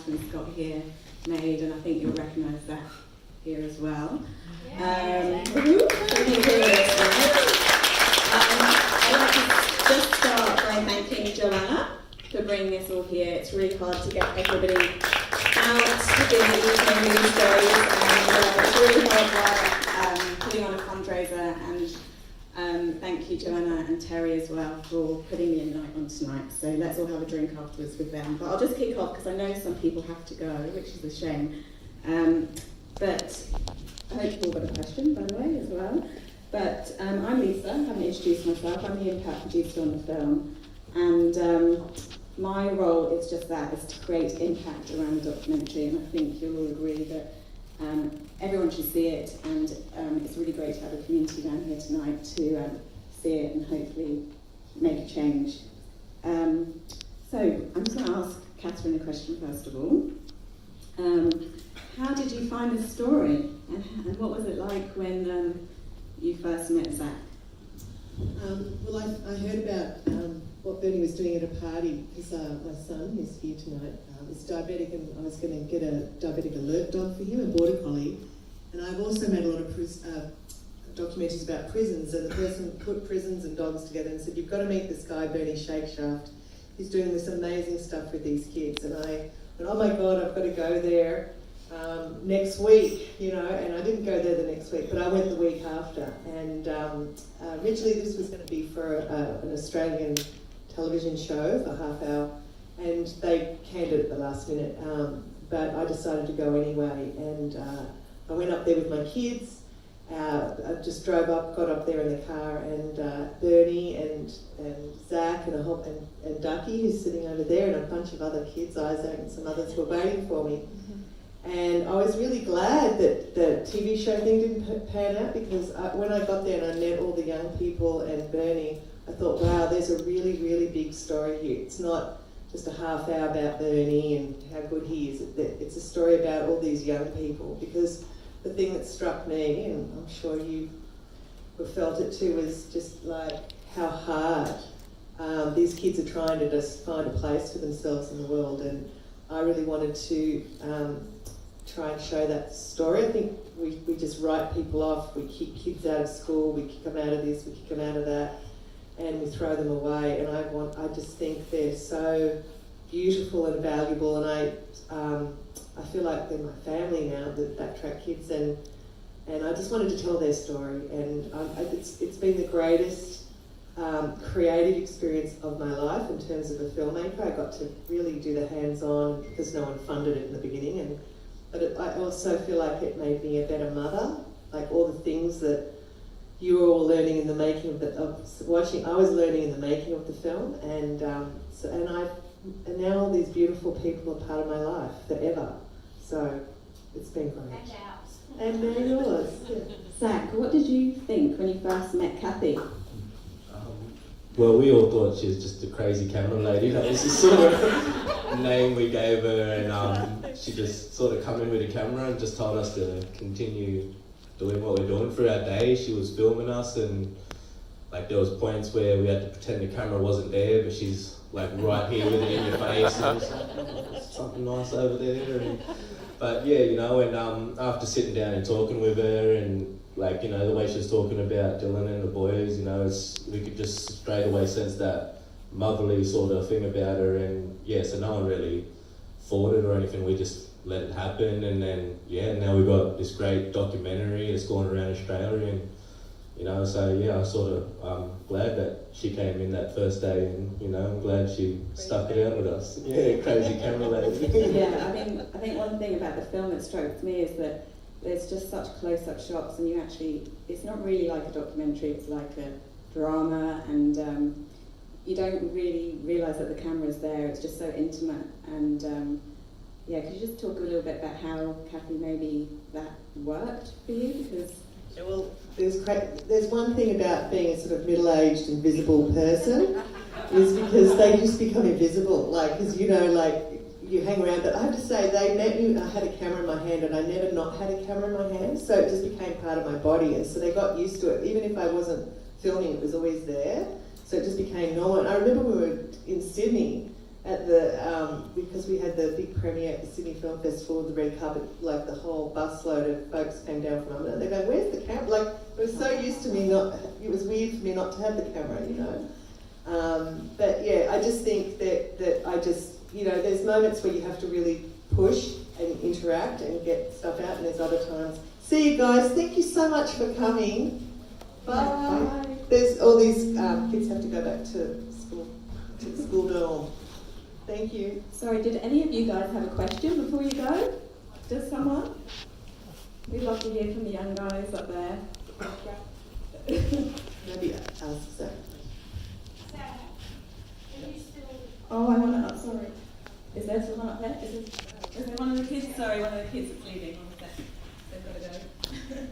Catherine's got here made, and I think you'll recognise that here as well. I'd like to just start by thanking Joanna for bringing this all here. It's really hard to get everybody out in the UK news stories, and it's really hard work putting on a fundraiser, and thank you Joanna and Terry as well for putting the invite on tonight. So let's all have a drink afterwards with them. But I'll just kick off because I know some people have to go, which is a shame. But I hope you've all got a question, by the way, as well. But I'm Lisa, I haven't introduced myself. I'm the impact producer on the film. And my role is just that, is to create impact around the documentary. And I think you'll all agree that everyone should see it. And it's really great to have a community down here tonight to see it and hopefully make a change. So I'm just going to ask Catherine a question first of all. How did you find the story, and what was it like when you first met Zach? Well, I heard about what Bernie was doing at a party because my son, who's here tonight, is diabetic, and I was going to get a diabetic alert dog for him, a border collie. And I've also made a lot of documentaries about prisons, and the person put prisons and dogs together and said, you've got to meet this guy, Bernie Shakeshaft. He's doing this amazing stuff with these kids. And I went, oh my God, I've got to go there. Next week, and I didn't go there the next week, but I went the week after. And originally this was going to be for an Australian television show for half hour, and they canned it at the last minute. But I decided to go anyway, and I went up there with my kids. I just drove up, got up there in the car, and Bernie and Zach and Ducky, who's sitting over there, and a bunch of other kids, Isaac and some others, were waiting for me. And I was really glad that the TV show thing didn't pan out, because when I got there and I met all the young people and Bernie, I thought, wow, there's a really, really big story here. It's not just a half hour about Bernie and how good he is. It's a story about all these young people, because the thing that struck me, and I'm sure you felt it too, was just like how hard these kids are trying to just find a place for themselves in the world. And I really wanted to try and show that story. I think we just write people off. We kick kids out of school, we kick them out of this, we kick them out of that, and we throw them away. And I just think they're so beautiful and valuable, and I feel like they're my family now, the Backtrack kids, and I just wanted to tell their story. And it's been the greatest creative experience of my life in terms of a filmmaker. I got to really do the hands-on, because no one funded it in the beginning, but I also feel like it made me a better mother. Like all the things that you were all learning in the making of watching, I was learning in the making of the film, and now all these beautiful people are part of my life forever. So it's been great. And ours. And they're yours. Yeah. Zach, what did you think when you first met Kathy? Well, we all thought she was just a crazy camera lady. That was the sort of name we gave her, and she just sort of come in with a camera and just told us to continue doing what we're doing for our day. She was filming us, and like there was points where we had to pretend the camera wasn't there, but she's like right here with it in your face, and something nice over there. But yeah, and after sitting down and talking with her, and like, the way she was talking about Dylan and the boys, we could just straight away sense that motherly sort of thing about her. And yeah, so no one really fought it or anything, we just let it happen. And then, now we've got this great documentary that's going around Australia, and so yeah, I'm glad that she came in that first day, and I'm glad she stuck it out with us. Yeah, crazy camera lady. Yeah, I think one thing about the film that struck me is that there's just such close-up shots, and it's not really like a documentary, it's like a drama, and you don't really realise that the camera's there. It's just so intimate. And could you just talk a little bit about how, Kathy, maybe that worked for you? Because well, there's one thing about being a sort of middle-aged, invisible person, is because they just become invisible. Like, because you hang around, but I have to say, they met me, I had a camera in my hand, and I never not had a camera in my hand, so it just became part of my body, and so they got used to it. Even if I wasn't filming, it was always there, so it just became normal. And I remember we were in Sydney, at the because we had the big premiere at the Sydney Film Festival, the red carpet, like the whole busload of folks came down from London. They go, "Where's the camera?" Like it was so used to me not. It was weird for me not to have the camera, you know. But yeah, I just think that I just, you know, there's moments where you have to really push and interact and get stuff out, and there's other times. See you guys. Thank you so much for coming. Bye. There's all these kids have to go back to the school dorm. Thank you. Sorry, did any of you guys have a question before you go? Does someone? We'd love to hear from the young guys up there. Maybe ask Zach. Oh, I want to. Oh, sorry. Is there someone up there? Is there one of the kids? Sorry, one of the kids is leaving. One sec. They've got to go.